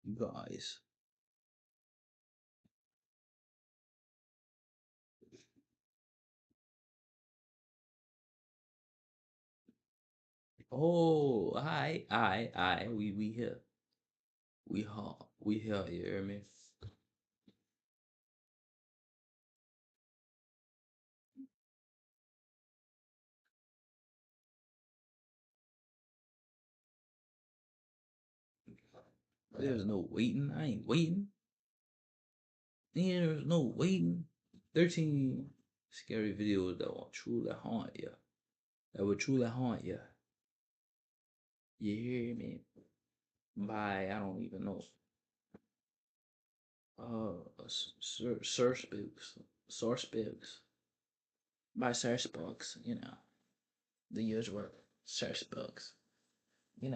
You guys. Oh, I. We here. We here, you hear me? There's no waiting. I ain't waiting. Yeah, there's no waiting. 13 scary videos that will truly haunt you. That will truly haunt you. You hear me? By, I don't even know. Source books. Source books. By source books, the usual source books. You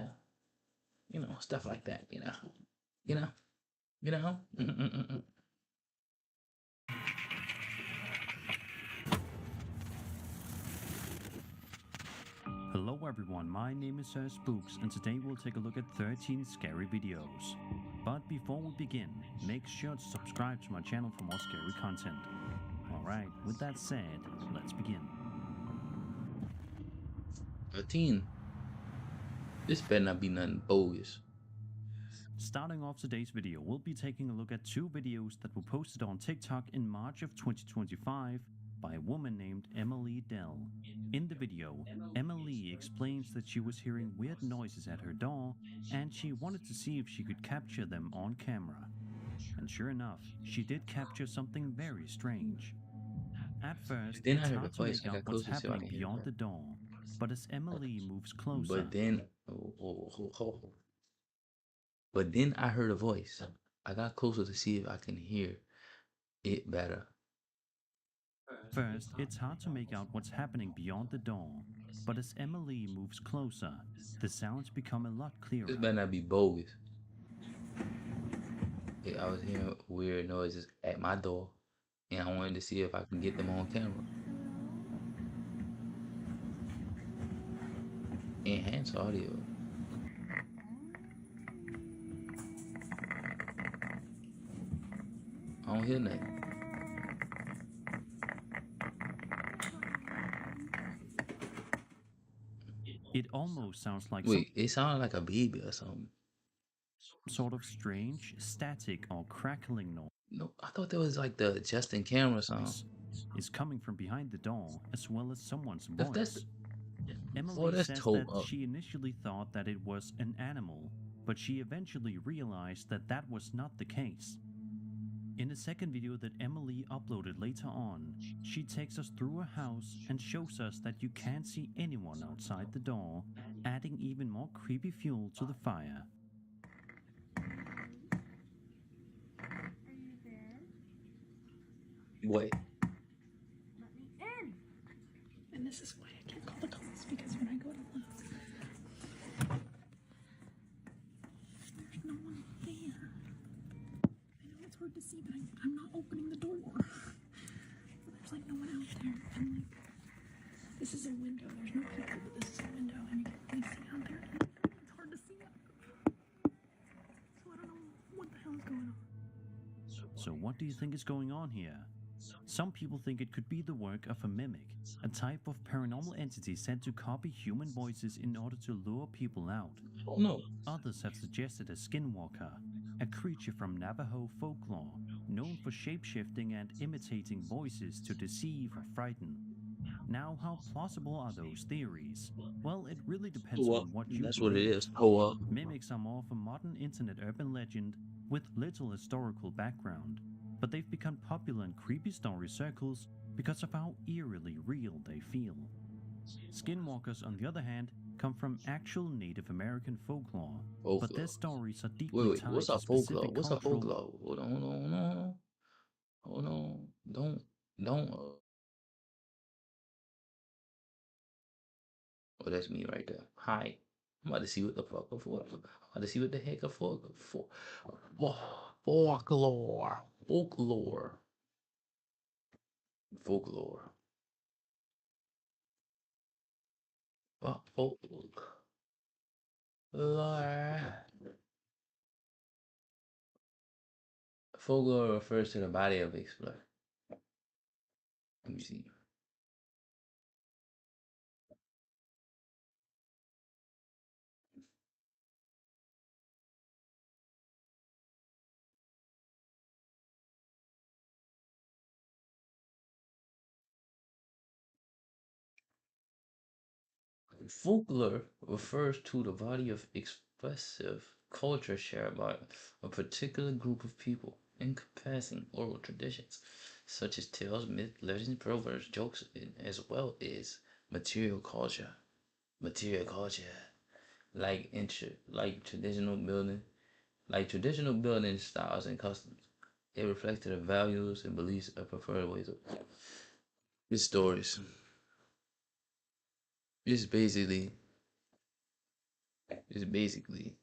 know, stuff like that, you know, you know. Hello everyone, my name is Spooks and today we'll take a look at 13 scary videos. But before we begin, make sure to subscribe to my channel for more scary content. Alright, with that said, let's begin. 13. This better not be nothing bogus. Starting off today's video, we'll be taking a look at two videos that were posted on TikTok in March of 2025 by a woman named Emily Dell. In the video, Emily explains that she was hearing weird noises at her door and she wanted to see if she could capture them on camera. And sure enough, she did capture something very strange. At first, Then I it's heard a hard to voice. make I out got what's closer to see if I happening can hear beyond better. the door, but as Emily moves closer, But then, but then I heard a voice. I got closer to see if I can hear it better. first, it's hard to make out what's happening beyond the door, but as Emily moves closer, the sounds become a lot This clearer. better not be bogus. I was hearing weird noises at my door, and I wanted to see if I can get them on camera. Enhance audio. I don't hear nothing. It almost sounds like some Wait, it sounded like a baby or something. sort of strange, static, or crackling No, I thought that was like the adjusting camera sound. noise is coming from behind the door, as well as someone's That's voice. oh, Emily that's says toe that up. she initially thought that it was an animal, but she eventually realized that that was not the case. In a second video that Emily uploaded later on, she takes us through a house and shows us that you can't see anyone outside the door, adding even more creepy fuel to the fire. Wait, And this is why I can't call the cops, because when I go to look, there's no one there. I know it's hard to see, but I'm not opening the door. There's like no one out there, and like this is a window. There's no people, but this is a window, and you can really see out there. It's hard to see. So I don't know what the hell is going on. So what do you think is going on here? Some people think it could be the work of a mimic, a type of paranormal entity said to copy human voices in order to lure people out. oh no. Others have suggested a skinwalker, a creature from Navajo folklore, known for shapeshifting and imitating voices to deceive or frighten. Now, how plausible are those theories? Well, it really depends Toe up. on what you That's what it believe. is. Toe up. Mimics are more of a modern internet urban legend with little historical background, but they've become popular in creepy story circles because of how eerily real they feel. Skinwalkers, on the other hand, come from actual Native American folklore, but their Folklore. stories are deeply Wait. tied What's to up, folklore? specific What's up, cultural. folklore? Hold on. Don't. Oh, that's me right there. Hi. I'm about to see what the fuck for. I'm about to see what the heck for. Folklore. Folklore. Folklore. Folklore. Folklore refers to the body of explorer. Let me see. Folklore refers to the body of expressive culture shared by a particular group of people, encompassing oral traditions such as tales, myths, legends, proverbs, jokes, as well as material culture. Material culture, like traditional building styles and customs. It reflected the values and beliefs of preferred ways of its stories. It's basically it's basically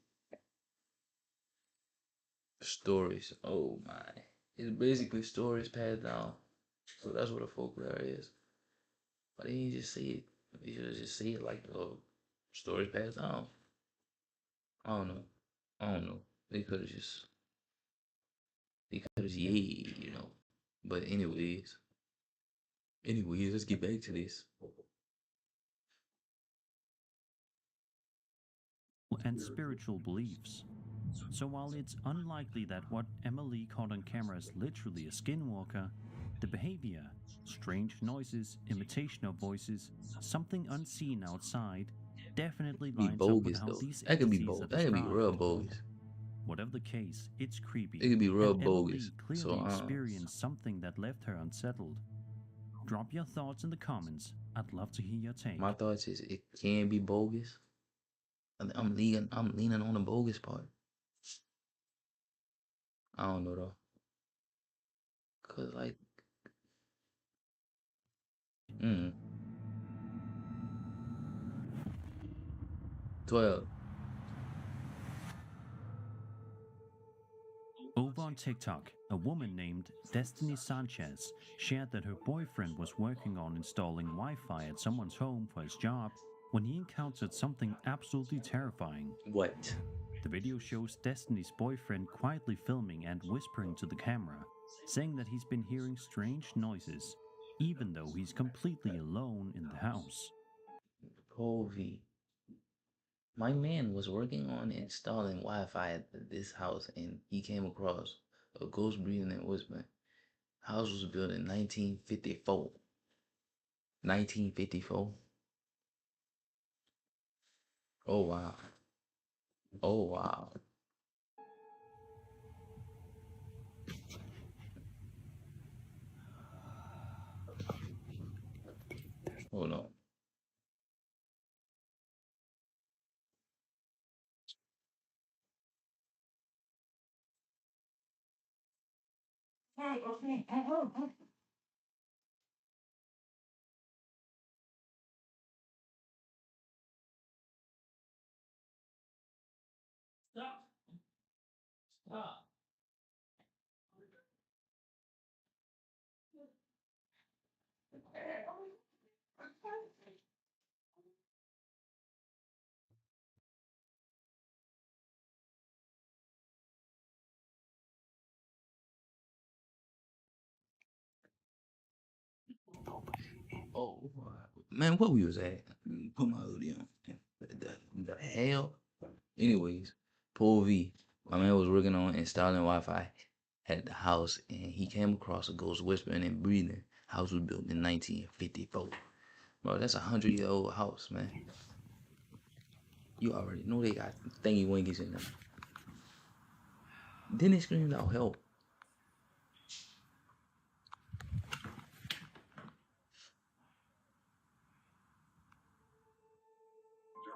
stories. Oh my. It's basically stories passed down. So that's what a folklore is. But they didn't just say it. They should just say it like stories passed down. I don't know. I don't know. They could have just yeah. But anyways, let's get back to this. And spiritual beliefs. So while it's unlikely that what Emily caught on camera is literally a skinwalker, the behavior, strange noises, imitation of voices, something unseen outside, definitely Be lines up with bogus how though. these That could be entities are bogus. That could be real described. bogus. Whatever the case, it's creepy, It could be real and bogus. Emily clearly experienced something that left her unsettled. Drop your thoughts in the comments. I'd love to hear your take. My thoughts is it can be bogus. I'm leaning on the bogus part. I don't know though. Cause like 12. Over on TikTok, a woman named Destiny Sanchez shared that her boyfriend was working on installing Wi-Fi at someone's home for his job when he encountered something absolutely terrifying. What? The video shows Destiny's boyfriend quietly filming and whispering to the camera, saying that he's been hearing strange noises, even though he's completely alone in the house. Povey. My man was working on installing Wi-Fi at this house and he came across a ghost breathing and whispering. House was built in 1954. 1954? Oh wow. Oh wow. Hold on. Stop. Stop. Oh wow. Man, what we was at? Put my hoodie on. The hell? Anyways, Paul V. My man was working on installing Wi-Fi at the house and he came across a ghost whispering and breathing. House was built in 1954. Bro, that's a 100-year-old house, man. You already know they got thingy wingies in them. Then they screamed out help.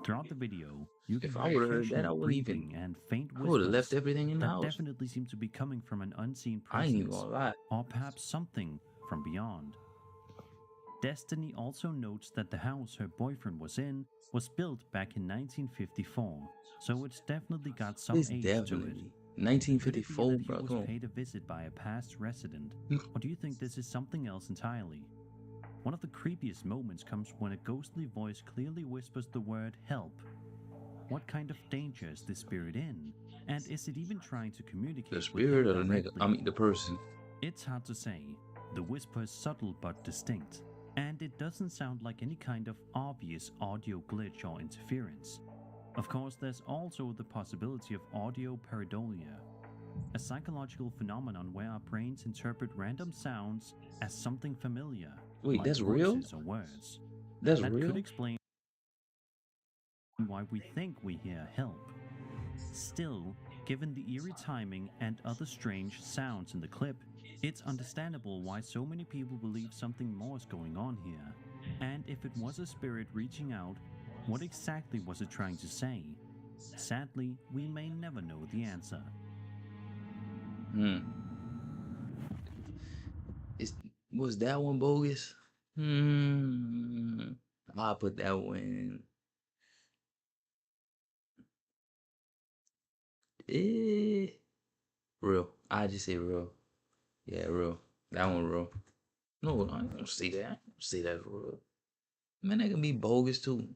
Throughout the video, you can If I hear would've heard that, I occasional wouldn't breathing even. and faint I would have left whispers everything in the that house. definitely seem to be coming from an unseen I ain't even presence, gonna lie. or perhaps something from beyond. Destiny also notes that the house her boyfriend was in was built back in 1954, so it's definitely got some It's age to it. definitely Could it be 1954, that he bro. was Come on. paid a visit by a past resident, or do you think this is something else entirely? One of the creepiest moments comes when a ghostly voice clearly whispers the word help. what kind of danger is this spirit in? And is it even trying to communicate The with him spirit or the nigga? directly? I mean, the person. It's hard to say. The whisper is subtle but distinct, and it doesn't sound like any kind of obvious audio glitch or interference. Of course, there's also the possibility of audio pareidolia, a psychological phenomenon where our brains interpret random sounds as something familiar, Wait, like that's real? voices or words. That's That real? could explain why we think we hear help. Still, given the eerie timing and other strange sounds in the clip, it's understandable why so many people believe something more is going on here. And if it was a spirit reaching out, what exactly was it trying to say? Sadly, we may never know the answer. Was that one bogus? I'll put that one. Real. I just say real. Yeah, real. That one real. No, I don't say that. I don't say that's real. Man, that can be bogus too.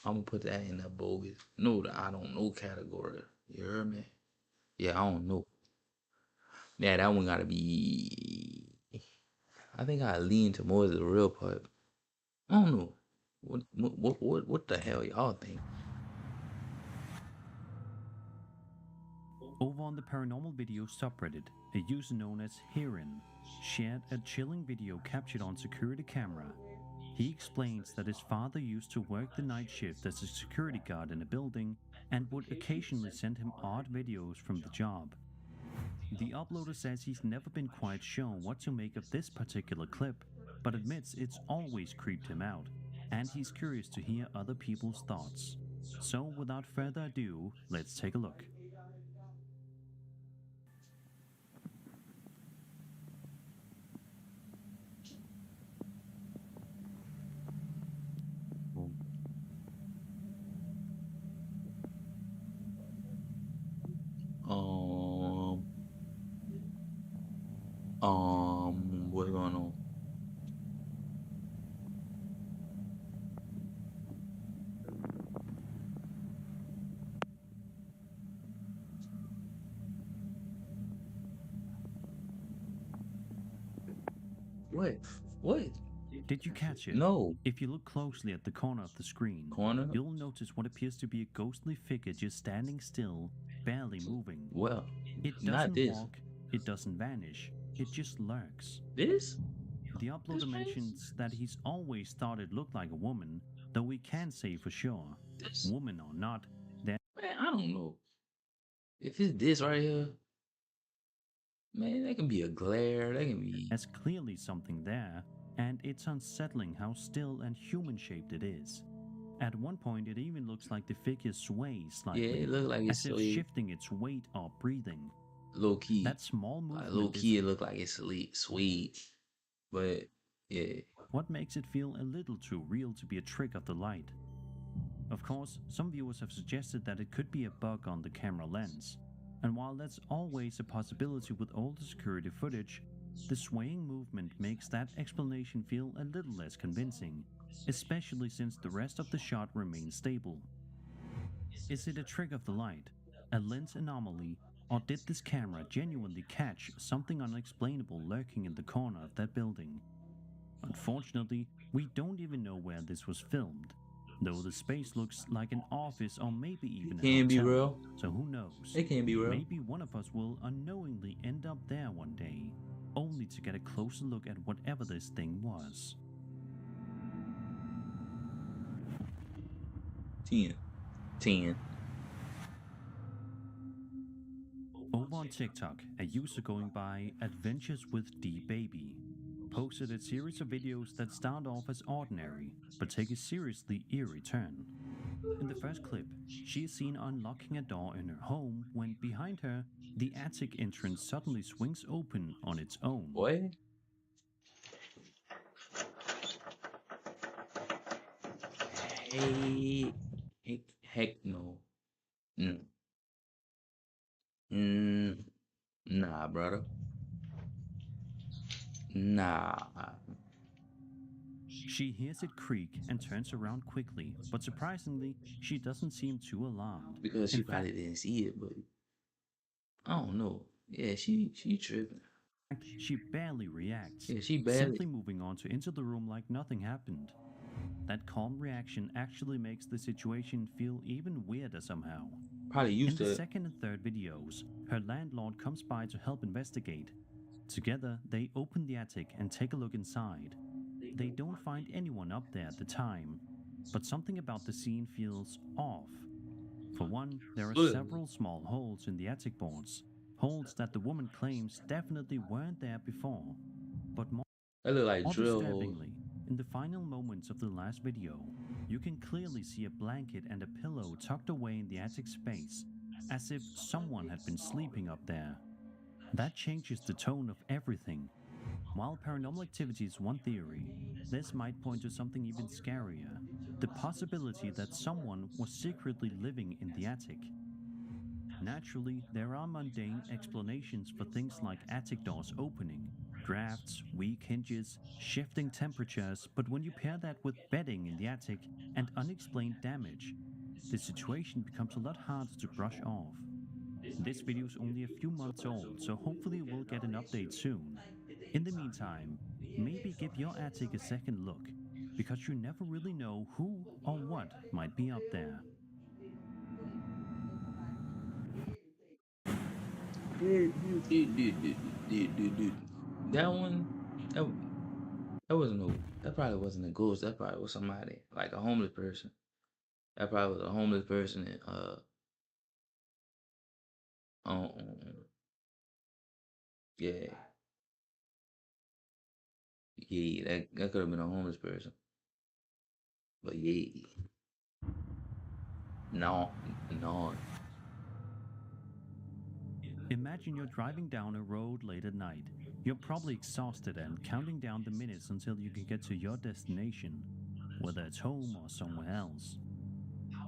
I'm gonna put that in that bogus. No, the I don't know category. You heard me? Yeah, I don't know. Yeah, that one gotta be. I think I lean to more of the real part. I don't know. What the hell y'all think? Over on the paranormal video subreddit, a user known as Heron shared a chilling video captured on security camera. He explains that his father used to work the night shift as a security guard in a building and would occasionally send him odd videos from the job. The uploader says he's never been quite sure what to make of this particular clip, but admits it's always creeped him out, and he's curious to hear other people's thoughts. So without further ado, let's take a look. What's going on? What? What? Did you catch it? No. If you look closely at the corner of the screen, Corner? you'll notice what appears to be a ghostly figure just standing still, barely moving. Well, It not doesn't this. walk, it doesn't vanish, it just lurks. This? The uploader This mentions that he's always thought it looked like a woman, though we can't say for sure. This? Woman or not, there Man, I don't know. If it's this right here, man, that can be a glare. That can be. there's clearly something there, and it's unsettling how still and human-shaped it is. At one point, it even looks like the figure sways slightly, Yeah, it looks like it's as if so shifting its weight or breathing. low key. That small movement Low is key, it look like it's sweet, but yeah. what makes it feel a little too real to be a trick of the light. Of course, some viewers have suggested that it could be a bug on the camera lens, and while that's always a possibility with older security footage, the swaying movement makes that explanation feel a little less convincing, especially since the rest of the shot remains stable. Is it a trick of the light, a lens anomaly, or did this camera genuinely catch something unexplainable lurking in the corner of that building? Unfortunately, we don't even know where this was filmed, though the space looks like an office or maybe even a Can be hotel, real. so who knows? It can be real. Maybe one of us will unknowingly end up there one day, only to get a closer look at whatever this thing was. 10. Over on TikTok, a user going by Adventures with D Baby posted a series of videos that start off as ordinary, but take a seriously eerie turn. In the first clip, she is seen unlocking a door in her home when behind her, the attic entrance suddenly swings open on its own. Boy. Hey, heck no. Nah, brother. Nah. She hears it creak and turns around quickly, but surprisingly, she doesn't seem too alarmed. Because In she fact, probably didn't see it, but I don't know. Yeah, she tripping. she barely reacts, Yeah, she barely. simply moving on to enter the room like nothing happened. That calm reaction actually makes the situation feel even weirder somehow. Probably In used the to. second and third videos, her landlord comes by to help investigate. Together, they open the attic and take a look inside. They don't find anyone up there at the time, but something about the scene feels off. For one, there are Look, several small holes in the attic boards, holes that the woman claims definitely weren't there before. But that look like more drill holes. disturbingly, in the final moments of the last video, you can clearly see a blanket and a pillow tucked away in the attic space, as if someone had been sleeping up there. That changes the tone of everything. While paranormal activity is one theory, this might point to something even scarier: the possibility that someone was secretly living in the attic. Naturally, there are mundane explanations for things like attic doors opening, drafts, weak hinges, shifting temperatures, but when you pair that with bedding in the attic and unexplained damage, the situation becomes a lot harder to brush off. This video is only a few months old, so hopefully we'll get an update soon. In the meantime, maybe give your attic a second look, because you never really know who or what might be up there. Dude. That one, that, that wasn't no. That probably wasn't a ghost. That probably was somebody like a homeless person. That probably was a homeless person. And, um, yeah, yeah, that could have been a homeless person. But yeah, no, no. Imagine you're driving down a road late at night. You're probably exhausted and counting down the minutes until you can get to your destination, whether it's home or somewhere else.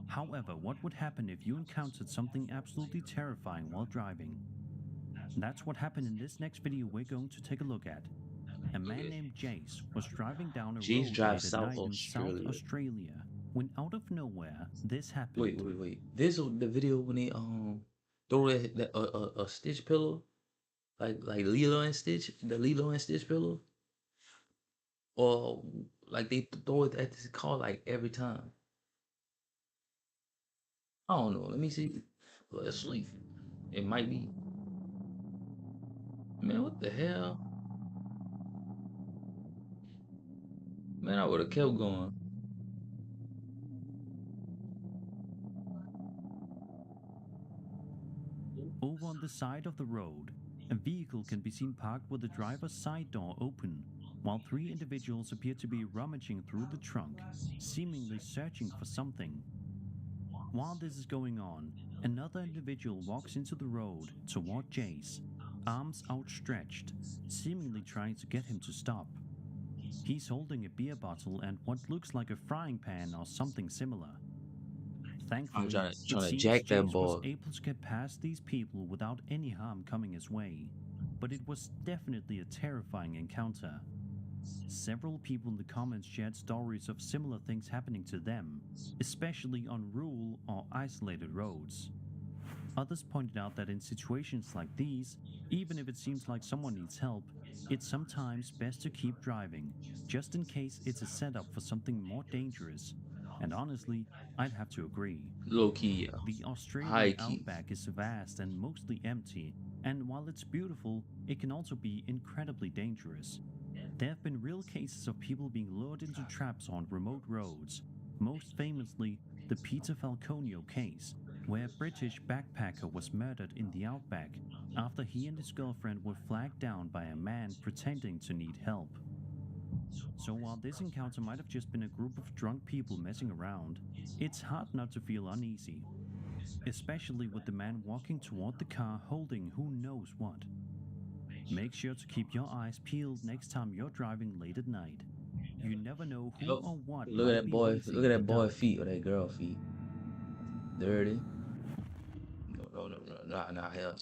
However, what would happen if you encountered something absolutely terrifying while driving? That's what happened in this next video we're going to take a look at. A man named Jace was driving down a Jace road drives late at South night in South Australia. Australia when out of nowhere this happened. Wait. This was the video when they throw that a Stitch pillow, like Lilo and Stitch, the Lilo and Stitch pillow, or like they throw it at this car like every time. I don't know. Let me see. Let's sleep. It might be. Man, what the hell? Man, I would have kept going. Over on the side of the road, a vehicle can be seen parked with the driver's side door open, while three individuals appear to be rummaging through the trunk, seemingly searching for something. While this is going on, another individual walks into the road toward Jace, arms outstretched, seemingly trying to get him to stop. He's holding a beer bottle and what looks like a frying pan or something similar. I'm Thankfully, trying it to seems jack that Jace was ball. able to get past these people without any harm coming his way, but it was definitely a terrifying encounter. Several people in the comments shared stories of similar things happening to them, especially on rural or isolated roads. Others pointed out that in situations like these, even if it seems like someone needs help, it's sometimes best to keep driving, just in case it's a setup for something more dangerous. And honestly, I'd have to agree. Low key, yeah. The High Australian key. outback is vast and mostly empty, and while it's beautiful, it can also be incredibly dangerous. There have been real cases of people being lured into traps on remote roads, most famously the Peter Falconio case, where a British backpacker was murdered in the outback after he and his girlfriend were flagged down by a man pretending to need help. So while this encounter might have just been a group of drunk people messing around, it's hard not to feel uneasy, especially with the man walking toward the car holding who knows what. Make sure to keep your eyes peeled next time you're driving late at night. You never know who Yup. or what Look at might that be boy. waiting Look in at the that boy dark. feet or that girl feet. Dirty. No. Nah, hell.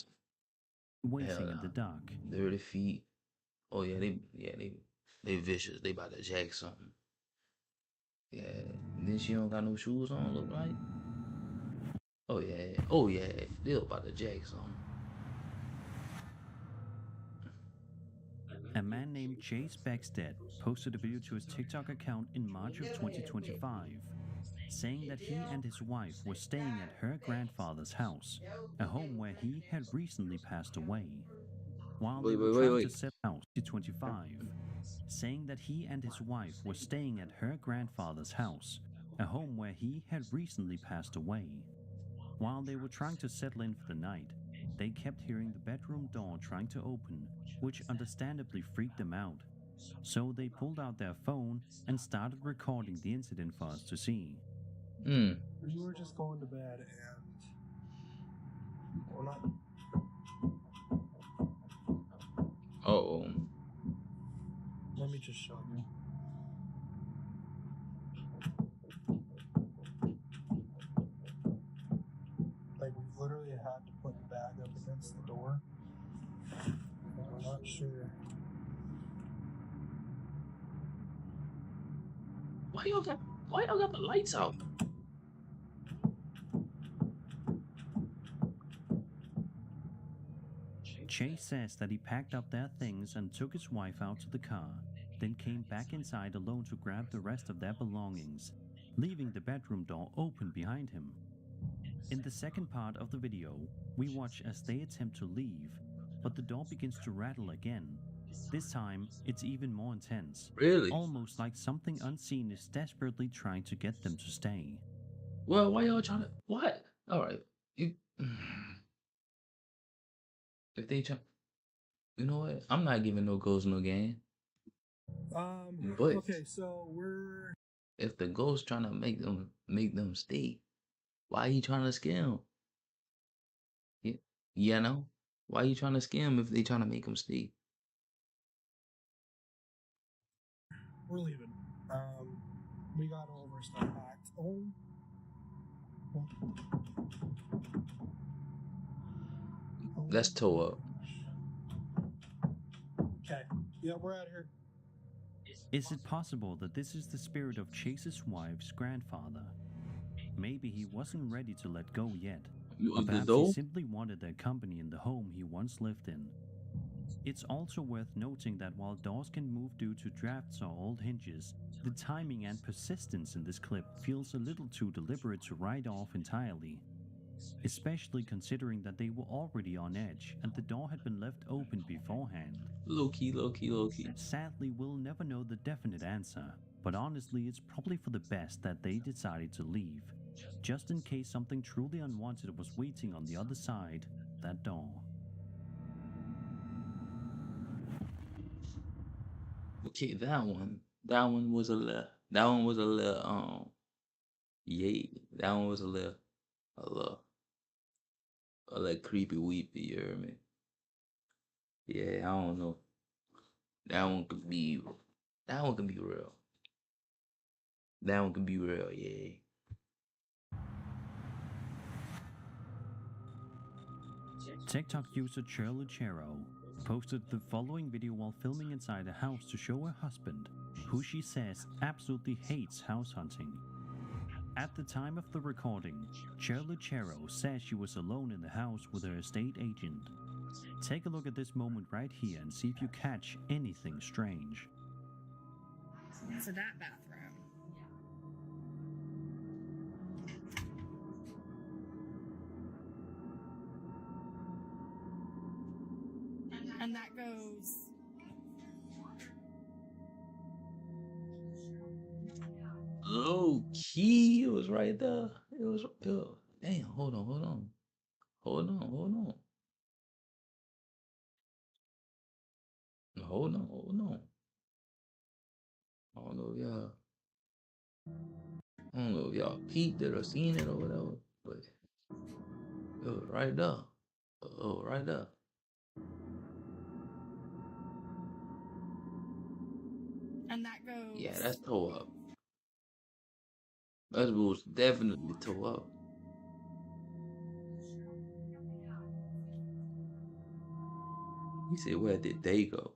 Waiting Hell in the nah. dark. Dirty feet. Oh yeah, they vicious. They about to jack something. Yeah. And then she don't got no shoes on, look like. Oh yeah. Oh yeah. Still about to jack something. A man named Chase Beckstead posted a video to his TikTok account in March of 2025, saying that he and his wife were staying at her grandfather's house, a home where he had recently passed away. While they were trying to set out in 2025, saying that he and his wife were staying at her grandfather's house, a home where he had recently passed away. While they were trying to settle in for the night, they kept hearing the bedroom door trying to open, which understandably freaked them out. So they pulled out their phone and started recording the incident for us to see. We were just going to bed and we're not. Oh. Let me just show you. Like, we've literally had to put the bag up against the door. And we're not sure. Why y'all got the lights out? Chase says that he packed up their things and took his wife out to the car, then came back inside alone to grab the rest of their belongings, leaving the bedroom door open behind him. In the second part of the video, we watch as they attempt to leave, but the door begins to rattle again. This time, it's even more intense. Really? Almost like something unseen is desperately trying to get them to stay. Well, why y'all trying to what? Alright. If they try, you know what? I'm not giving no ghost no game. But Okay, so we're. if the ghost trying to make them stay, why you trying to scare them? You know? Why you trying to scare them if they trying to make them stay? We're leaving. We got all of our stuff packed. Oh. Let's tow up. Okay. Yeah, we're out here. Is it possible that this is the spirit of Chase's wife's grandfather? Maybe he wasn't ready to let go yet, or perhaps he simply wanted their company in the home he once lived in. It's also worth noting that while doors can move due to drafts or old hinges, the timing and persistence in this clip feels a little too deliberate to write off entirely. Especially considering that they were already on edge and the door had been left open beforehand. Low key. Sadly, we'll never know the definite answer, but honestly, it's probably for the best that they decided to leave, just in case something truly unwanted was waiting on the other side that door. Okay, that one was a little, yay. That one was a little creepy weepy, you hear me? Yeah, I don't know. That one can be real. That one can be real, yeah. TikTok user Chero posted the following video while filming inside a house to show her husband, who she says absolutely hates house hunting. At the time of the recording, Chero says she was alone in the house with her estate agent. Take a look at this moment right here and see if you catch anything strange. So that bathroom. And that goes. Low key, it was right there. It was. Damn, hold on. Hold on. I don't know if y'all peeped it or seen it or whatever, but it was right there. Oh, right there. And that goes. Yeah, that's toe up. That was definitely toe up. He said, where did they go?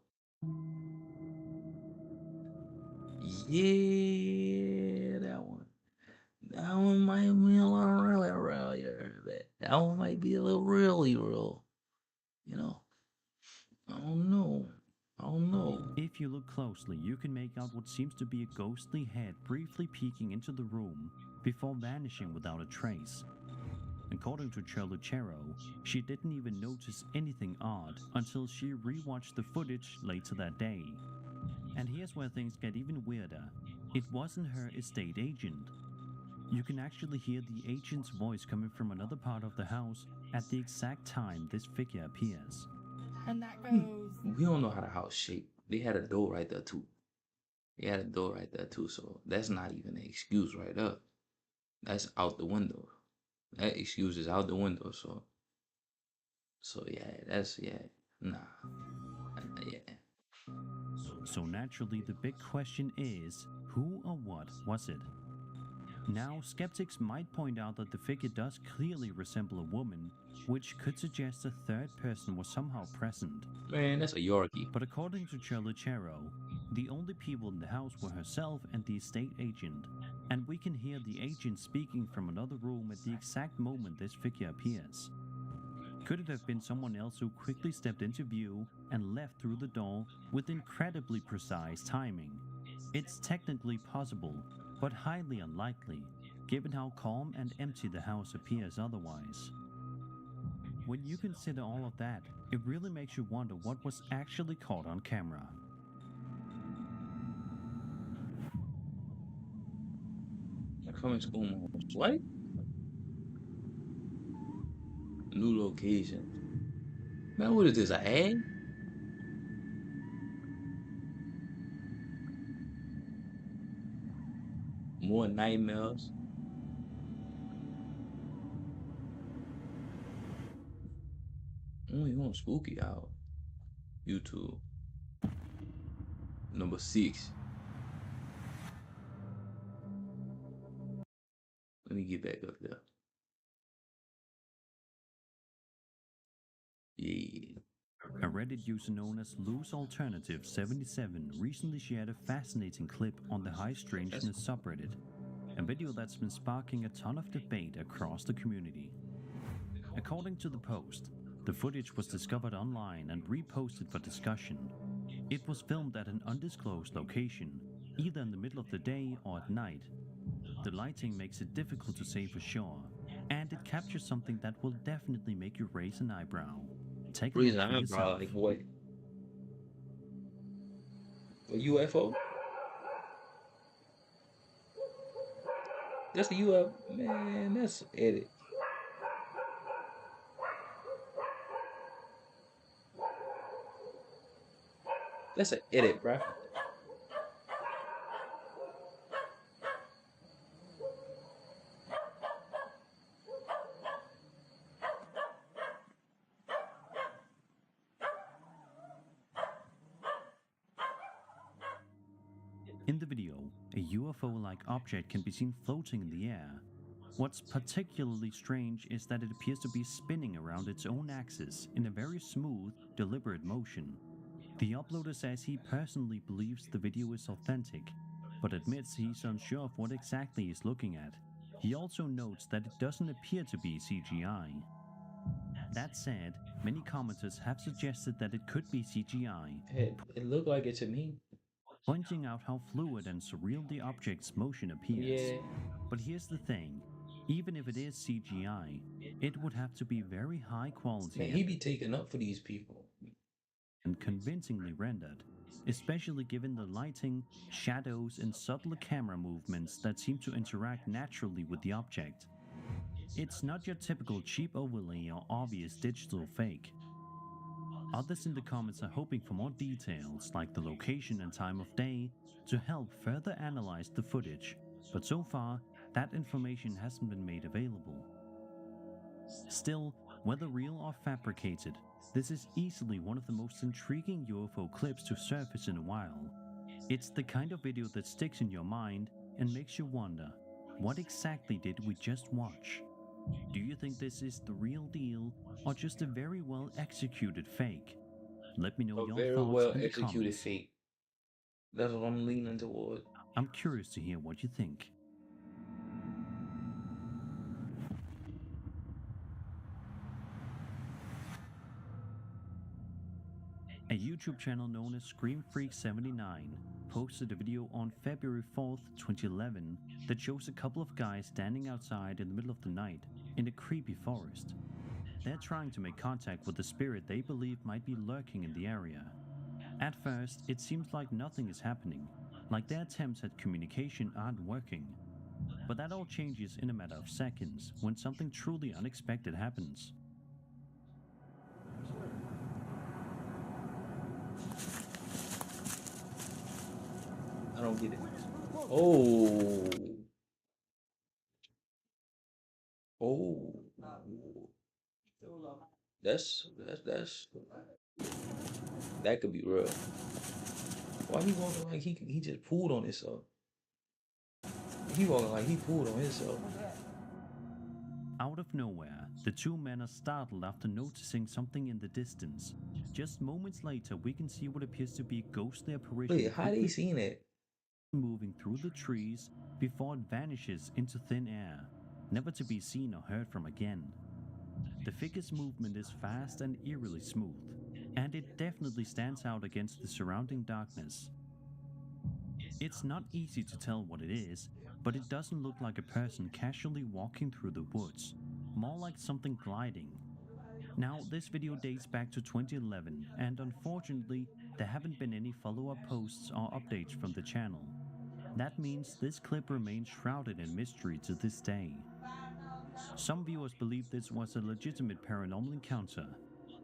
Yeah, that one might be a little really real. That one might be a little really real. You know? I don't know. I don't know. If you look closely, you can make out what seems to be a ghostly head briefly peeking into the room before vanishing without a trace. According to Lucero, she didn't even notice anything odd until she rewatched the footage later that day. And here's where things get even weirder. It wasn't her estate agent. You can actually hear the agent's voice coming from another part of the house at the exact time this figure appears. And that goes. We don't know how the house shaped. They had a door right there too. So that's not even an excuse right up. That's out the window. That excuse is out the window. So yeah, nah, yeah. So naturally, the big question is, who or what was it? Now, skeptics might point out that the figure does clearly resemble a woman, which could suggest a third person was somehow present. Man, that's a Yorkie. But according to Lucero, the only people in the house were herself and the estate agent, and we can hear the agent speaking from another room at the exact moment this figure appears. Could it have been someone else who quickly stepped into view and left through the door with incredibly precise timing? It's technically possible, but highly unlikely, given how calm and empty the house appears otherwise. When you consider all of that, it really makes you wonder what was actually caught on camera. Coming school moms. What? New location. Man, what is this? An ad? More nightmares. You want spooky out. YouTube. Number 6. Let me get back up there. Yeah. A Reddit user known as Loose Alternative 77 recently shared a fascinating clip on the High Strangeness subreddit, a video that's been sparking a ton of debate across the community. According to the post, the footage was discovered online and reposted for discussion. It was filmed at an undisclosed location, either in the middle of the day or at night. The lighting makes it difficult to say for sure, and it captures something that will definitely make you raise an eyebrow. Take a look for yourself. Like what? A UFO? That's the UFO, man. That's edit. That's an edit, bruh. In the video, a UFO-like object can be seen floating in the air. What's particularly strange is that it appears to be spinning around its own axis in a very smooth, deliberate motion. The uploader says he personally believes the video is authentic, but admits he's unsure of what exactly he's looking at. He also notes that it doesn't appear to be CGI. That said, many commenters have suggested that it could be CGI. It looked like it to me. Pointing out how fluid and surreal the object's motion appears. Yeah. But here's the thing, even if it is CGI, it would have to be very high quality Man, he be taking up for these people. And convincingly rendered, especially given the lighting, shadows, and subtle camera movements that seem to interact naturally with the object. It's not your typical cheap overlay or obvious digital fake. Others in the comments are hoping for more details, like the location and time of day, to help further analyze the footage, but so far, that information hasn't been made available. Still, whether real or fabricated, this is easily one of the most intriguing UFO clips to surface in a while. It's the kind of video that sticks in your mind and makes you wonder, what exactly did we just watch? Do you think this is the real deal or just a very well executed fake? Let me know your Very thoughts well in the executed comments. fake. That's what I'm leaning toward. I'm curious to hear what you think. A YouTube channel known as ScreamFreak79 posted a video on February 4th, 2011 that shows a couple of guys standing outside in the middle of the night in a creepy forest. They're trying to make contact with the spirit they believe might be lurking in the area. At first, it seems like nothing is happening, like their attempts at communication aren't working. But that all changes in a matter of seconds when something truly unexpected happens. I don't get it. Oh. Oh. That's that could be real. Why he walking like he just pulled on himself? He walking like he pulled on himself. Out of nowhere, the two men are startled after noticing something in the distance. Just moments later, we can see what appears to be a ghostly apparition. Wait, how they seen it? Moving through the trees before it vanishes into thin air, never to be seen or heard from again. The figure's movement is fast and eerily smooth, and it definitely stands out against the surrounding darkness. It's not easy to tell what it is, but it doesn't look like a person casually walking through the woods, more like something gliding. Now, this video dates back to 2011, and unfortunately, there haven't been any follow-up posts or updates from the channel. That means this clip remains shrouded in mystery to this day. Some viewers believe this was a legitimate paranormal encounter.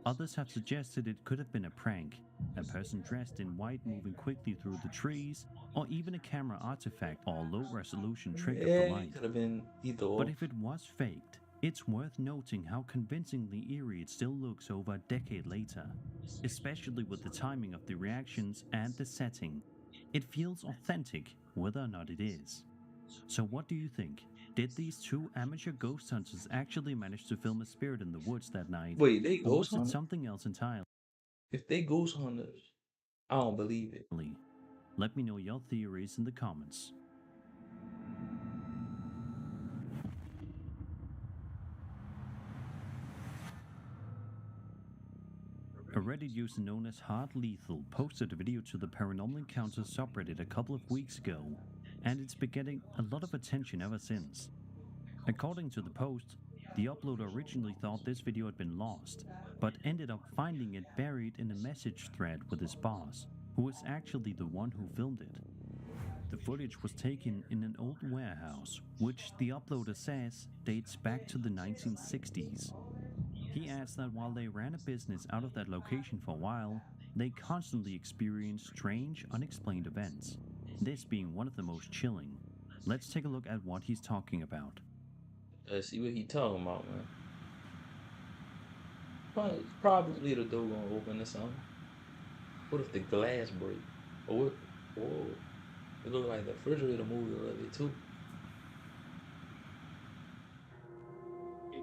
Others have suggested it could have been a prank, a person dressed in white moving quickly through the trees, or even a camera artifact or low-resolution trick of the light. Could have been either or. But if it was faked, it's worth noting how convincingly eerie it still looks over a decade later, especially with the timing of the reactions and the setting. It feels authentic, whether or not it is. So what do you think? Did these two amateur ghost hunters actually manage to film a spirit in the woods that night? Wait, they Or ghost was it hunters? something else entirely? If they ghost hunters, I don't believe it. Let me know your theories in the comments. A Reddit user known as Hard Lethal posted a video to the Paranormal Encounters subreddit a couple of weeks ago, and it's been getting a lot of attention ever since. According to the post, the uploader originally thought this video had been lost, but ended up finding it buried in a message thread with his boss, who was actually the one who filmed it. The footage was taken in an old warehouse, which the uploader says dates back to the 1960s. He adds that while they ran a business out of that location for a while, they constantly experienced strange, unexplained events, this being one of the most chilling. Let's take a look at what he's talking about. Let's see what he talking about, man. Probably the door gonna open or something. What if the glass break? Or what? Whoa. It look like the refrigerator moved a little bit too.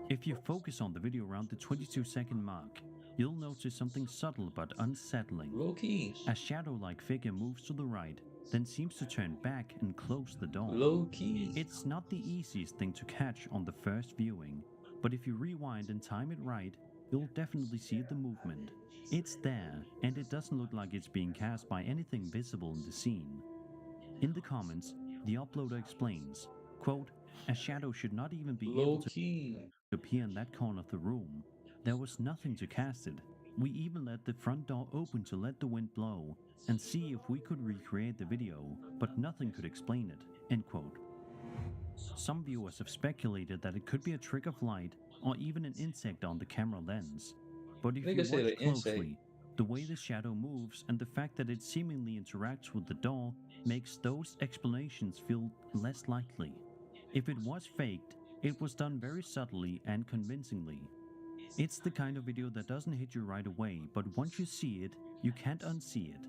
If you focus on the video around the 22-second mark, you'll notice something subtle but unsettling. Low key. A shadow-like figure moves to the right, then seems to turn back and close the door. Low key. It's not the easiest thing to catch on the first viewing, but if you rewind and time it right, you'll definitely see the movement. It's there, and it doesn't look like it's being cast by anything visible in the scene. In the comments, the uploader explains, quote, "A shadow should not even be able to appear in that corner of the room. There was nothing to cast it. We even let the front door open to let the wind blow and see if we could recreate the video, but nothing could explain it." End quote. Some viewers have speculated that it could be a trick of light or even an insect on the camera lens. But if you watch closely, the way the shadow moves and the fact that it seemingly interacts with the door makes those explanations feel less likely. If it was faked, it was done very subtly and convincingly. It's the kind of video that doesn't hit you right away, but once you see it, you can't unsee it.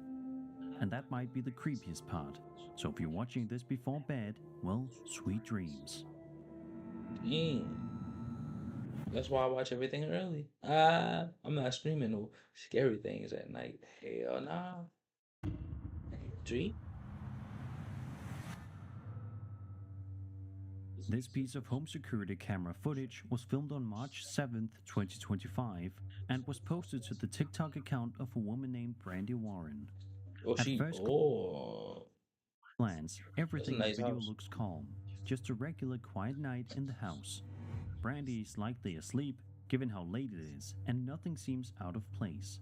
And that might be the creepiest part. So if you're watching this before bed, well, sweet dreams. Damn. That's why I watch everything early. I'm not streaming no scary things at night. Hell nah. Dream? This piece of home security camera footage was filmed on March 7th, 2025, and was posted to the TikTok account of a woman named Brandy Warren. Oh, At first glance, that's a everything in the nice video house. looks calm, just a regular quiet night in the house. Brandy is likely asleep, given how late it is, and nothing seems out of place.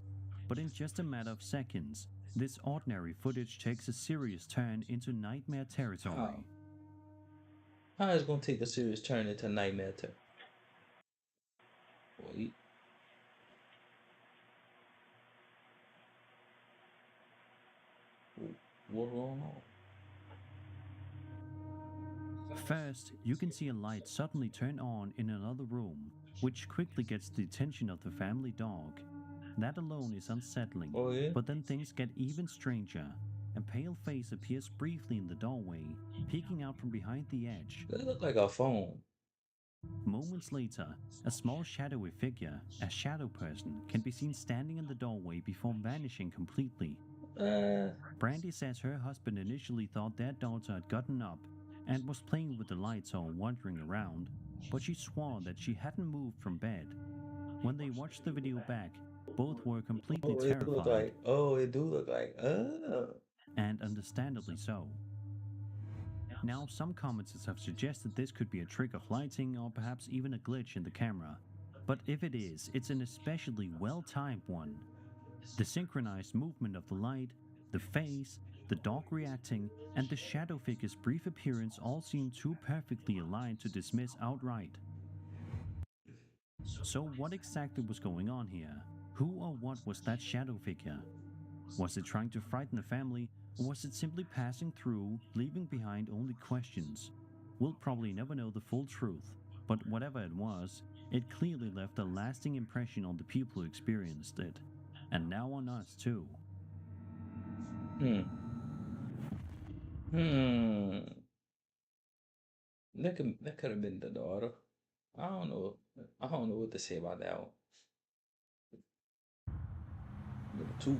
But in just a matter of seconds, this ordinary footage takes a serious turn into nightmare territory. How is it gonna take a serious turn into nightmare territory? Wait. What's going on? First, you can see a light suddenly turn on in another room, which quickly gets the attention of the family dog. That alone is unsettling, Oh yeah? but then things get even stranger. A pale face appears briefly in the doorway, peeking out from behind the edge. That look like a phone. Moments later, a small shadowy figure, a shadow person, can be seen standing in the doorway before vanishing completely. Brandy says her husband initially thought their daughter had gotten up and was playing with the lights or wandering around, but she swore that she hadn't moved from bed. When they watched the video back, both were completely terrified. It do look like. And understandably so. Now, some commenters have suggested this could be a trick of lighting or perhaps even a glitch in the camera. But if it is, it's an especially well-timed one. The synchronized movement of the light, the face, the dog reacting, and the shadow figure's brief appearance all seem too perfectly aligned to dismiss outright. So what exactly was going on here? Who or what was that shadow figure? Was it trying to frighten the family, or was it simply passing through, leaving behind only questions? We'll probably never know the full truth, but whatever it was, it clearly left a lasting impression on the people who experienced it, and now on us too. That could have been the daughter. I don't know what to say about that one. Number 2.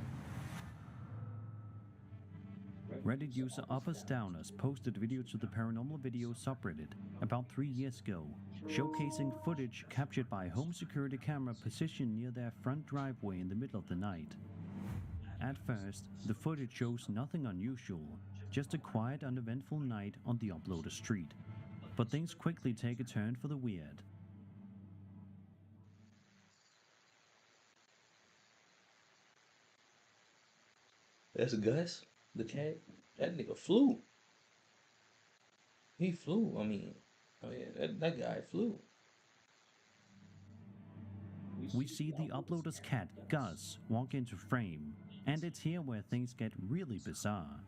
Reddit user UppersDowners posted a video to the Paranormal Video subreddit about 3 years ago, showcasing footage captured by a home security camera positioned near their front driveway in the middle of the night. At first, the footage shows nothing unusual, just a quiet, uneventful night on the uploader street. But things quickly take a turn for the weird. That's Gus, the cat. That nigga flew. He flew. I mean, that guy flew. We see the uploader's cat, Gus, walk into frame, and it's here where things get really bizarre.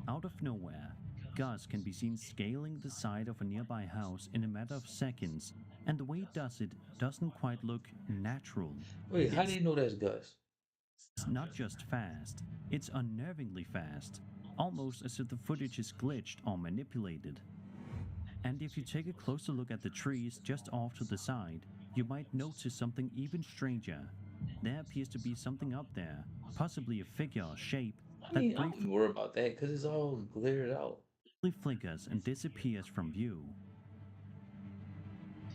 Out of nowhere, Gus can be seen scaling the side of a nearby house in a matter of seconds, and the way he does it doesn't quite look natural. Wait, how do you know that's Gus? It's not just fast, it's unnervingly fast, almost as if the footage is glitched or manipulated. And if you take a closer look at the trees just off to the side, you might notice something even stranger. There appears to be something up there, possibly a figure or shape, that I don't even worry about that because it's all glared out. Flickers and disappears from view.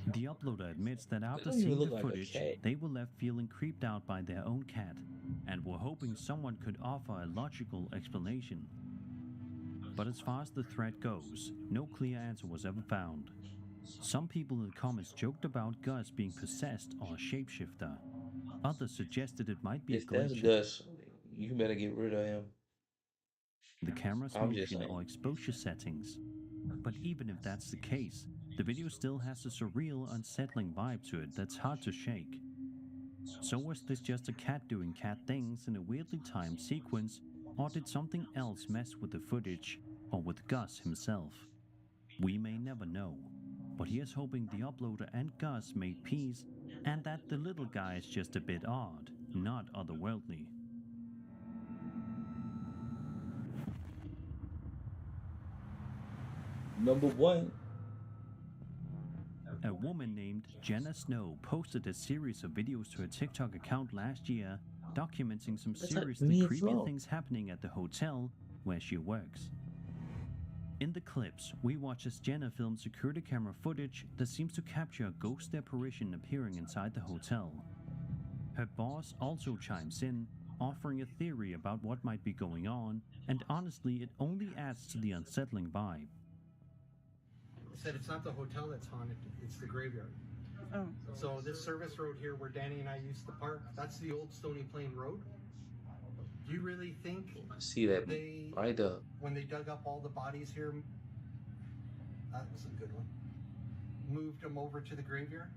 The uploader admits that after seeing the footage, they were left feeling creeped out by their own cat, and were hoping someone could offer a logical explanation. But as far as the thread goes, no clear answer was ever found. Some people in the comments joked about Gus being possessed or a shapeshifter. Others suggested it might be a glitch. If that's Gus, you better get rid of him. The camera's motion or exposure settings. But even if that's the case, the video still has a surreal, unsettling vibe to it that's hard to shake. So was this just a cat doing cat things in a weirdly timed sequence, or did something else mess with the footage, or with Gus himself? We may never know, but here's hoping the uploader and Gus made peace, and that the little guy is just a bit odd, not otherworldly. Number 1. A woman named Jenna Snow posted a series of videos to her TikTok account last year, documenting some seriously creepy things happening at the hotel where she works. In the clips, we watch as Jenna films security camera footage that seems to capture a ghost apparition appearing inside the hotel. Her boss also chimes in, offering a theory about what might be going on, and honestly, it only adds to the unsettling vibe. I said it's not the hotel that's haunted, it's the graveyard. Oh. So this service road here where Danny and I used to park, that's the old Stony Plain Road. Do you really think See that they, right there? when they dug up all the bodies here, that was a good one, moved them over to the graveyard?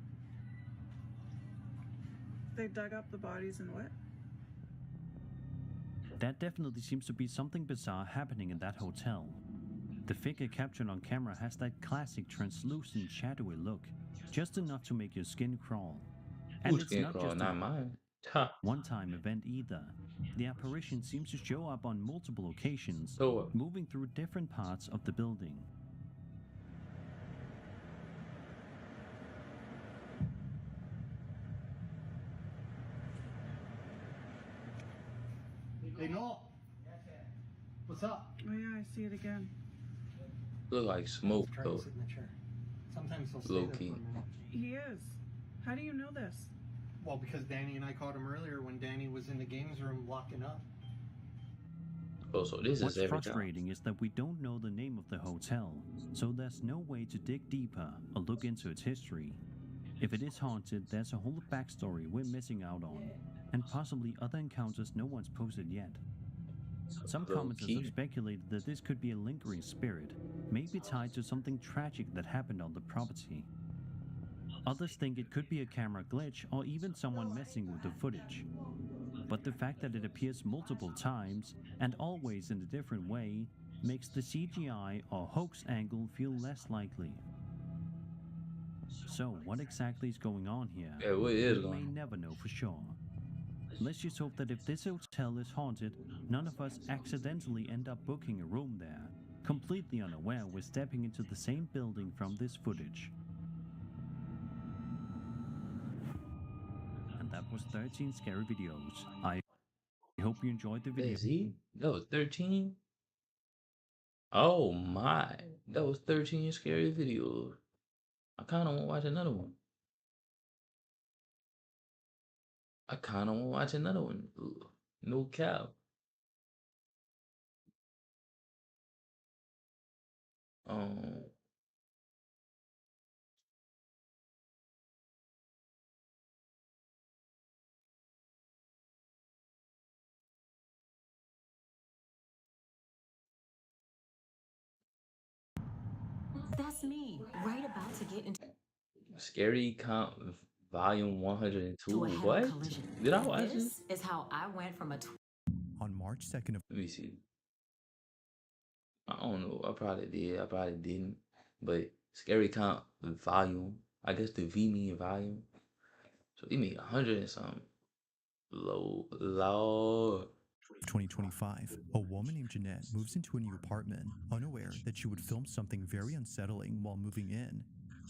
They dug up the bodies and what? That definitely seems to be something bizarre happening in that hotel. The figure captured on camera has that classic translucent, shadowy look, just enough to make your skin crawl. And Who's it's skin not crawl? just Not a mine. Ha. one-time event either. The apparition seems to show up on multiple occasions, So moving through different parts of the building. Hey, Noel. What's up? Oh yeah, I see it again. look like smoke Try to though. sit in the chair. Sometimes he'll stay Low there key. for a minute. He is. How do you know this? Well, because Danny and I caught him earlier when Danny was in the games room locking up. Oh, so this What's is every time. frustrating is that we don't know the name of the hotel, so there's no way to dig deeper or look into its history. If it is haunted, there's a whole backstory we're missing out on, and possibly other encounters no one's posted yet. Some Low commenters key. have speculated that this could be a lingering spirit, maybe tied to something tragic that happened on the property. Others think it could be a camera glitch or even someone messing with the footage. But the fact that it appears multiple times, and always in a different way, makes the CGI or hoax angle feel less likely. So, what exactly is going on here? Yeah, what is We going may on? never know for sure. Let's just hope that if this hotel is haunted, none of us accidentally end up booking a room there, completely unaware we're stepping into the same building from this footage. And that was 13 scary videos. I hope you enjoyed the video. Is he? That was 13? Oh my. That was 13 scary videos. I kind of want to watch another one. I kind of want to watch another one. Ugh, no cap. Um, That's me, right about to get into Scary Comp Volume 102. a head-on What? collision. Did I watch it? This is how I went from a On March 2nd of Let me see. I don't know. I probably did. I probably didn't. But Scary Comp Volume. I guess the V mean volume. So they made 100 and something. Lord. 2025, a woman named Jeanette moves into a new apartment, unaware that she would film something very unsettling while moving in.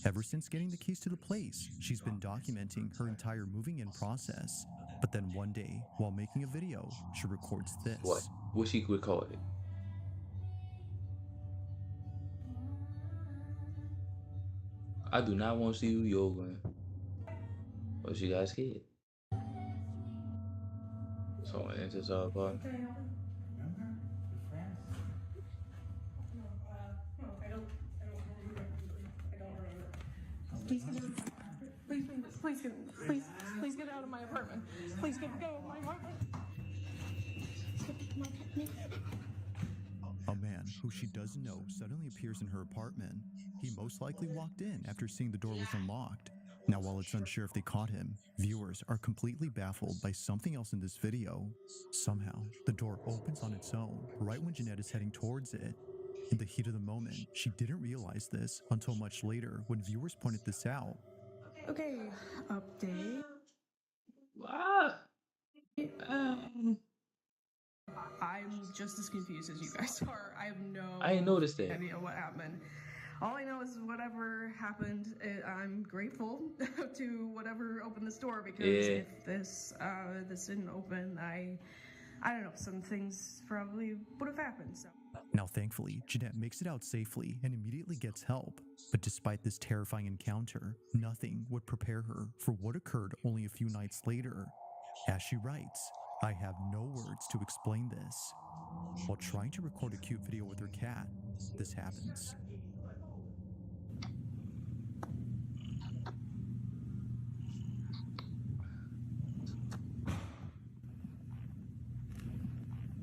Ever since getting the keys to the place, she's been documenting her entire moving in process. But then one day, while making a video, she records this. What? What she would call it? I do not want to see you yoga. But she got scared. So it's just all about. Please get out of my apartment. Please get out of my apartment. A man who she doesn't know suddenly appears in her apartment. He most likely walked in after seeing the door was unlocked. Now, while it's unsure if they caught him, viewers are completely baffled by something else in this video. Somehow, the door opens on its own right when Jeanette is heading towards it. In the heat of the moment, she didn't realize this until much later when viewers pointed this out. Okay, update. Ah. I'm just as confused as you guys are. I have no I ain't noticed that. idea what happened. All I know is whatever happened, I'm grateful to whatever opened this door, because Yeah. if this didn't open, I don't know, some things probably would have happened. So Now, thankfully, Jeanette makes it out safely and immediately gets help. But despite this terrifying encounter, nothing would prepare her for what occurred only a few nights later. As she writes, "I have no words to explain this." While trying to record a cute video with her cat, this happens.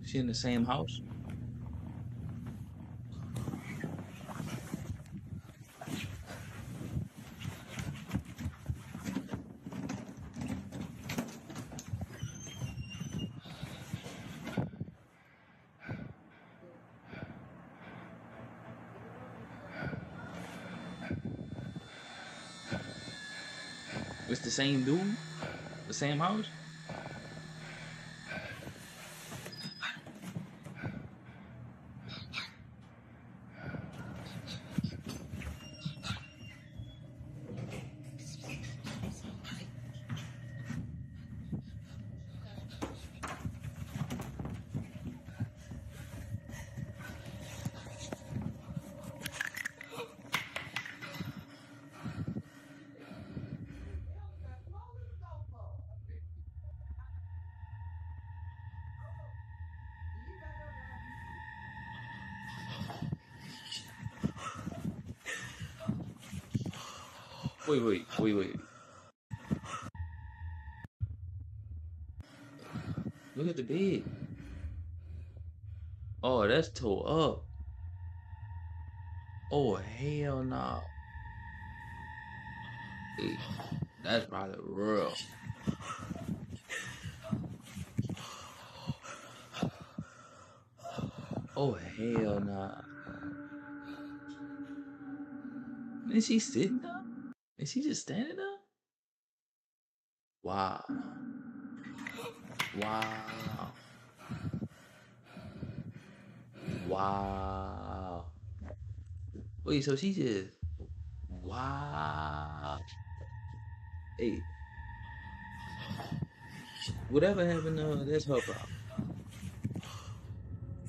She in the same house? It's the same dude? The same house? Wait. Look at the bed. Oh, that's tore up. Oh, hell nah. Hey, that's probably real. Oh, hell nah. Is she sitting there? Is she just standing there? Wow. Wow. Wait, so she just... Wow. Hey. Whatever happened to her, that's her problem.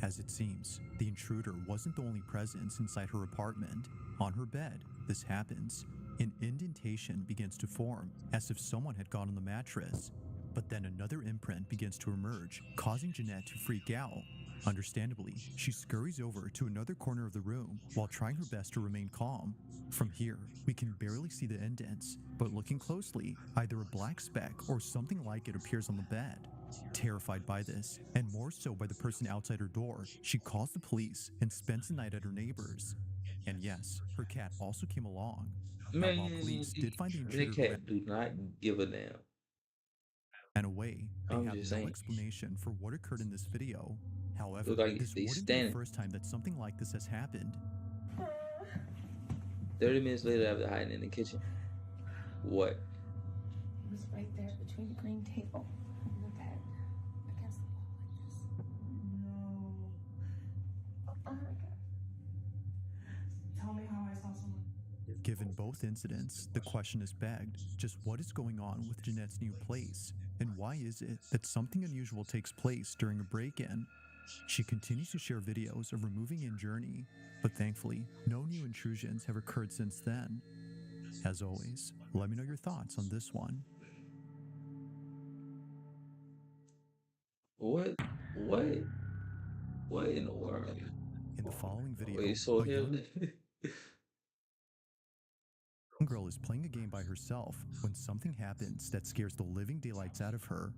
As it seems, the intruder wasn't the only presence inside her apartment. On her bed, this happens. An indentation begins to form, as if someone had gone on the mattress. But then another imprint begins to emerge, causing Jeanette to freak out. Understandably, she scurries over to another corner of the room while trying her best to remain calm. From here, we can barely see the indents, but looking closely, either a black speck or something like it appears on the bed. Terrified by this, and more so by the person outside her door, she calls the police and spends the night at her neighbor's. And yes, her cat also came along. Now, while police did find the That intruder cat do not give a damn. and away, they I'm have just no saying. explanation for what occurred in this video. However, Look like this they wouldn't be standing. the first time that something like this has happened. 30 minutes later, after hiding in the kitchen. What? It was right there between the green table and the bed, against the wall like this. No. Oh my god. Tell me how I saw someone. Given both incidents, the question is begged, just what is going on with Jeanette's new place? And why is it that something unusual takes place during a break-in? She continues to share videos of her moving-in journey, but thankfully, no new intrusions have occurred since then. As always, let me know your thoughts on this one. What in the world? In the following video, Wait, so a young him? girl is playing a game by herself when something happens that scares the living daylights out of her.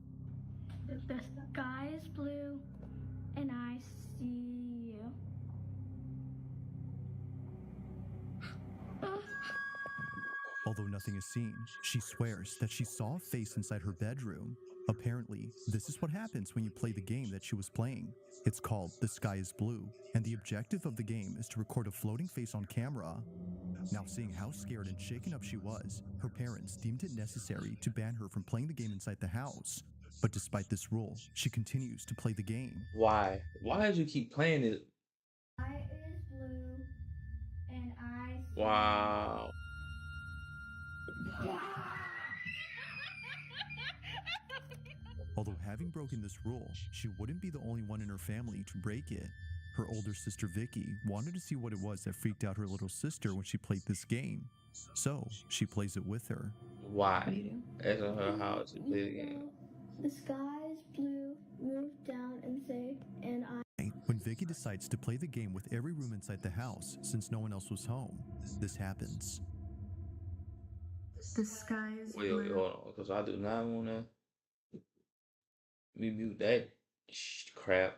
The sky is blue, and I see you. Although nothing is seen, she swears that she saw a face inside her bedroom. Apparently, this is what happens when you play the game that she was playing. It's called The Sky is Blue, and the objective of the game is to record a floating face on camera. Now, seeing how scared and shaken up she was, her parents deemed it necessary to ban her from playing the game inside the house. But despite this rule, she continues to play the game. Why? Why did you keep playing it? Sky is blue, and I see Wow. Although having broken this rule, she wouldn't be the only one in her family to break it. her older sister Vicky wanted to see what it was that freaked out her little sister when she played this game. So she plays it with her. Why? What do you do? Asking her how to play the game. The sky is blue, move down and say, and I. When Vicky decides to play the game with every room inside the house, since no one else was home, this happens. The sky is Wait, blue. hold on, because I do not want to mute that crap.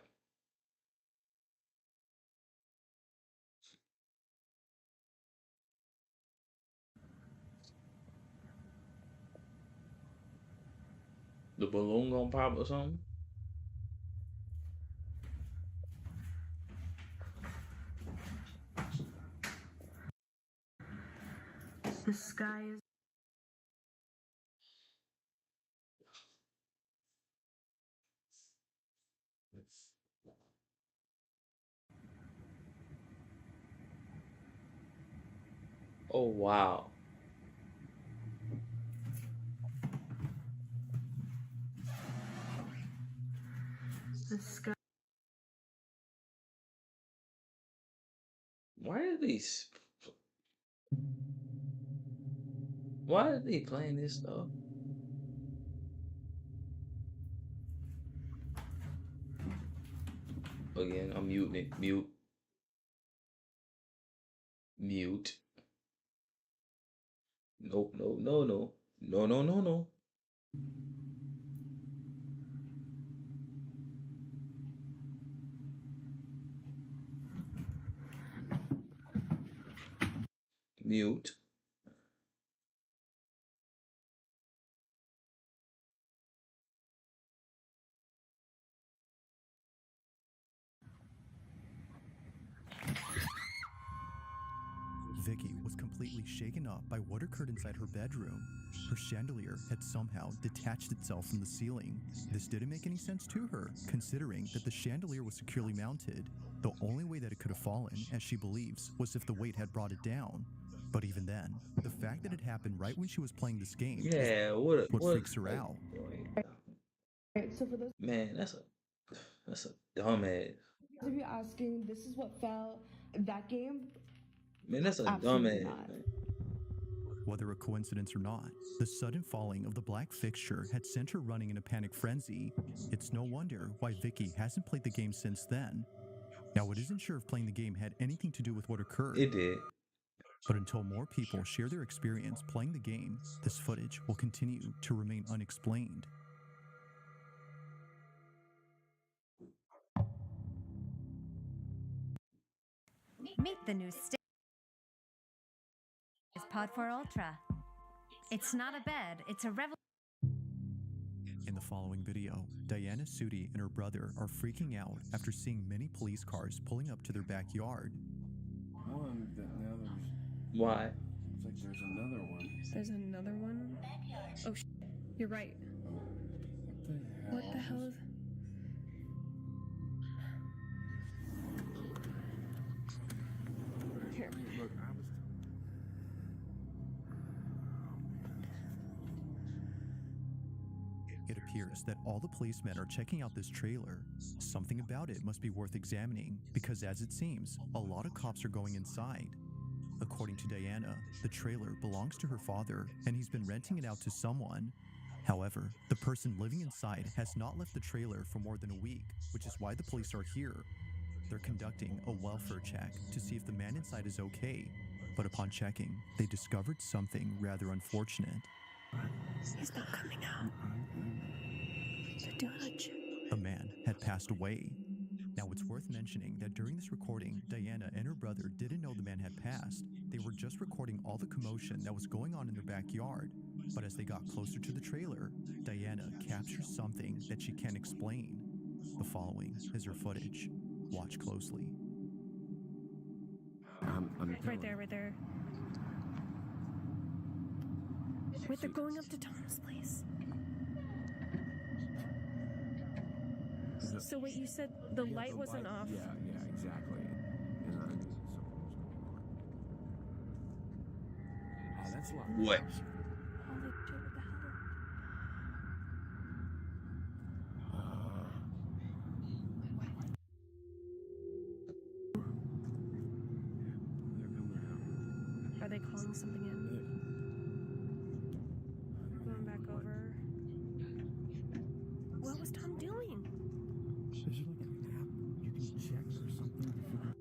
The balloon gonna pop or something? The sky is. Oh, wow. The sky. Why are they playing this stuff? Again, I'm muting it. Mute. Nope, no. No. Mute. Vicky was completely shaken up by what occurred inside her bedroom. Her chandelier had somehow detached itself from the ceiling. This didn't make any sense to her, considering that the chandelier was securely mounted. The only way that it could have fallen, as she believes, was if the weight had brought it down. But even then, the fact that it happened right when she was playing this game Yeah, is what freaks her out. Right, so for those Man, that's a dumbass. of you asking, this is what fell. That game. Man, that's a Absolutely dumbass. not. Man. Whether a coincidence or not, the sudden falling of the black fixture had sent her running in a panic frenzy. It's no wonder why Vicky hasn't played the game since then. Now, it isn't sure if playing the game had anything to do with what occurred. It did. But until more people share their experience playing the game, this footage will continue to remain unexplained. Meet the new Pod 4 Ultra. It's not a bed, it's a revolution. In the following video, Diana Sudi and her brother are freaking out after seeing many police cars pulling up to their backyard. Now there's... Why? It's like there's another one. There's another one? Oh, you're right. What the hell is... Here. Look, It appears that all the policemen are checking out this trailer. Something about it must be worth examining, because as it seems, a lot of cops are going inside. According to Diana, the trailer belongs to her father, and he's been renting it out to someone. However, the person living inside has not left the trailer for more than a week, which is why the police are here. They're conducting a welfare check to see if the man inside is okay, but upon checking, they discovered something rather unfortunate. He's not coming out. They're doing a check. A man had passed away. Now, it's worth mentioning that during this recording, Diana and her brother didn't know the man had passed. They were just recording all the commotion that was going on in their backyard. But as they got closer to the trailer, Diana captures something that she can't explain. The following is her footage. Watch closely. Right there. Wait, they're going up to Thomas' place. So wait, you said the light wasn't off. Yeah, exactly. And I knew something was going on. Oh, that's a lot. What? Holy shit, what the hell? they calling something in? Going back over. What was Tom doing? Is there like an app you can check or something to figure?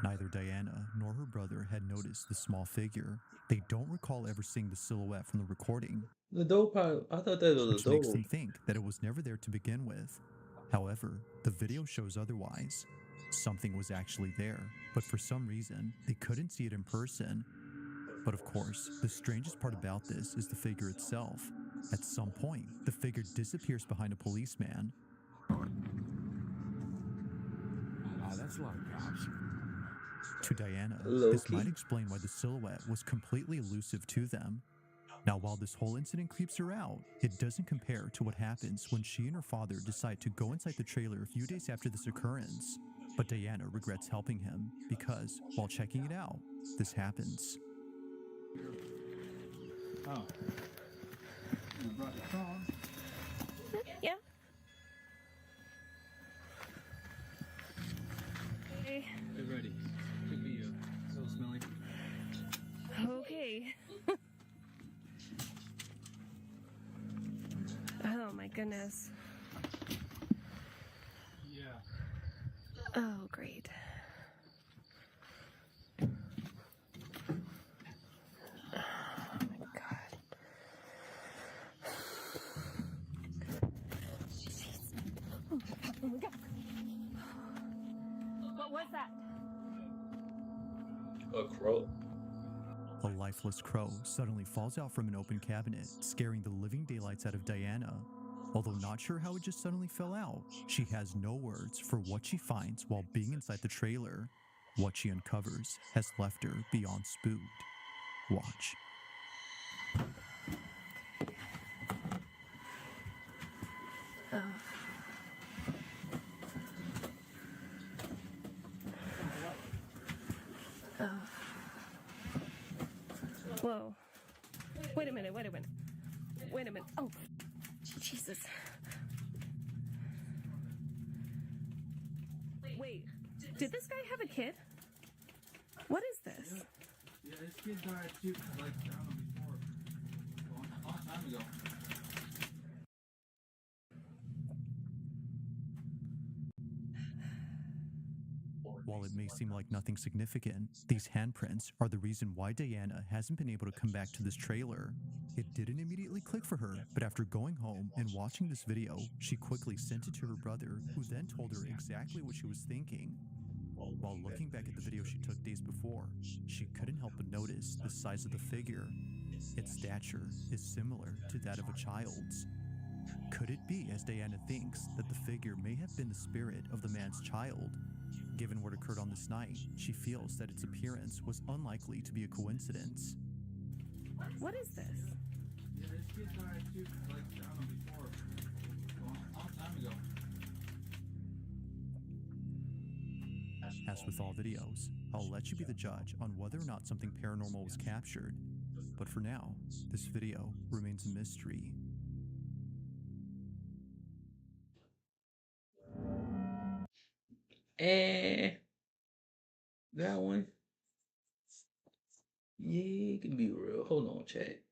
Neither Diana nor her brother had noticed the small figure. They don't recall ever seeing the silhouette from the recording, The dog probably. I thought that was a which makes dog. them think that it was never there to begin with. However, the video shows otherwise. Something was actually there, but for some reason, they couldn't see it in person. But of course, the strangest part about this is the figure itself. At some point, the figure disappears behind a policeman. That's a lot of cops. To Diana, Low this key. might explain why the silhouette was completely elusive to them. Now, while this whole incident creeps her out, it doesn't compare to what happens when she and her father decide to go inside the trailer a few days after this occurrence. But Diana regrets helping him because, while checking it out, this happens. Oh. You brought your phone? Yeah. Okay. Get ready. Could be a little smelly. Okay. Oh my goodness. Yeah. Oh, great. Oh my God. Jeez. Oh my God. What was that? A crow. A lifeless crow suddenly falls out from an open cabinet, scaring the living daylights out of Diana. Although not sure how it just suddenly fell out, she has no words for what she finds while being inside the trailer. What she uncovers has left her beyond spooked. Watch. Oh. Oh. Whoa. Wait a minute, wait a minute. Wait a minute. Oh, Jesus. Wait, did this guy have a kid? What is this? Yeah, this kid died too, like, I don't know, before. A long time ago. While it may seem like nothing significant, these handprints are the reason why Diana hasn't been able to come back to this trailer. It didn't immediately click for her, but after going home and watching this video, she quickly sent it to her brother, who then told her exactly what she was thinking. While looking back at the video she took days before, she couldn't help but notice the size of the figure. Its stature is similar to that of a child's. Could it be, as Diana thinks, that the figure may have been the spirit of the man's child? Given what occurred on this night, she feels that its appearance was unlikely to be a coincidence. What is this? Yeah, this kid died too, like, I don't know, before. A long time ago. As with all videos, I'll let you be the judge on whether or not something paranormal was captured. But for now, this video remains a mystery. That one. Yeah, it can be real. Hold on, chat.